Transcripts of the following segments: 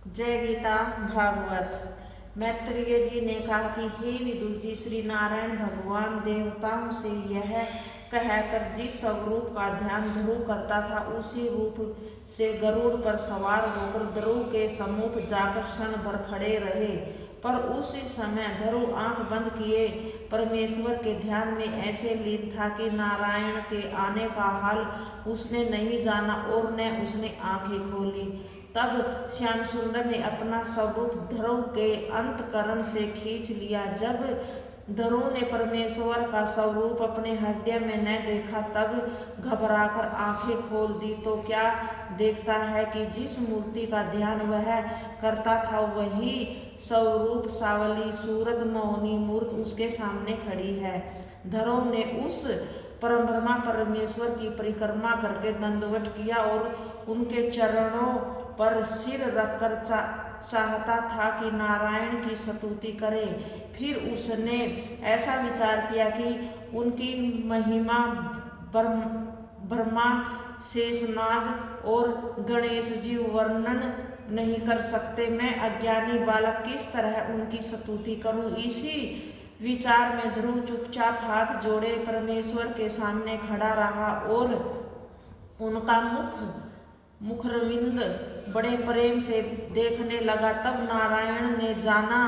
जय गीता भागवत। मैत्रेय जी ने कहा कि हे विदुर जी, श्री नारायण भगवान देवताओं से यह कहकर जिस स्वरूप का ध्यान ध्रुव करता था, उसी रूप से गरुड़ पर सवार होकर ध्रुव के सम्मुख जाकर क्षण भर खड़े रहे। पर उसी समय ध्रुव आंख बंद किए परमेश्वर के ध्यान में ऐसे लीन था कि नारायण के आने का हाल उसने नहीं जाना और न उसने आंखें खोली। तब श्याम सुंदर ने अपना स्वरूप ध्रुव के अंतकरण से खींच लिया। जब ध्रुव ने परमेश्वर का स्वरूप अपने हृदय में न देखा, तब घबराकर आंखें खोल दी तो क्या देखता है कि जिस मूर्ति का ध्यान वह करता था, वही स्वरूप सावली सूरत मोहनी मूर्त उसके सामने खड़ी है। ध्रुव ने उस परब्रह्मा परमेश्वर की परिक्रमा करके दंडवत किया और उनके चरणों पर सिर रखकर चाहता था कि नारायण की स्तुति करे। फिर उसने ऐसा विचार किया कि उनकी महिमा ब्रह्मा, शेषनाग और गणेश जी वर्णन नहीं कर सकते। मैं अज्ञानी बालक किस तरह उनकी स्तुति करूं। इसी विचार में ध्रुव चुपचाप हाथ जोड़े परमेश्वर के सामने खड़ा रहा और उनका मुखरविंद बड़े प्रेम से देखने लगा। तब नारायण ने जाना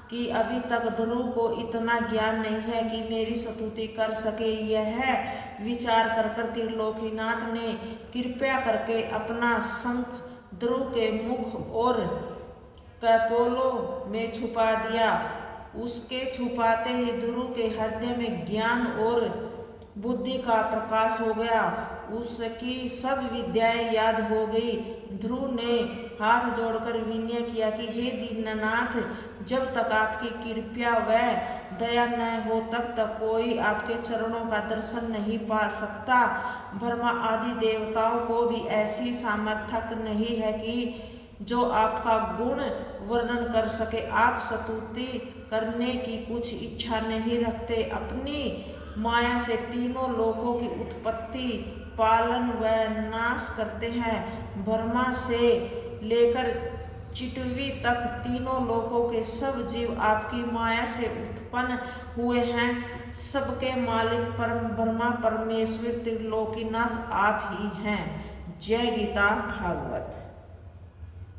कि अभी तक ध्रुव को इतना ज्ञान नहीं है कि मेरी स्तुति कर सके। यह विचार कर त्रिलोकीनाथ ने कृपया करके अपना शंख ध्रुव के मुख और कपोलों में छुपा दिया। उसके छुपाते ही ध्रुव के हृदय में ज्ञान और बुद्धि का प्रकाश हो गया। उसकी सब विद्याएं याद हो गई। ध्रुव ने हाथ जोड़कर विनय किया कि हे दीननाथ, जब तक आपकी कृपा व दया न हो तब तक कोई आपके चरणों का दर्शन नहीं पा सकता। ब्रह्मा आदि देवताओं को भी ऐसी सामर्थ्य नहीं है कि जो आपका गुण वर्णन कर सके। आप स्तुति करने की कुछ इच्छा नहीं रखते। अपनी माया से तीनों लोकों की उत्पत्ति, पालन व नाश करते हैं। ब्रह्मा से लेकर चिटवी तक तीनों लोकों के सब जीव आपकी माया से उत्पन्न हुए हैं। सबके मालिक परम ब्रह्मा परमेश्वर त्रिलोकीनाथ आप ही हैं। जय गीता भागवत।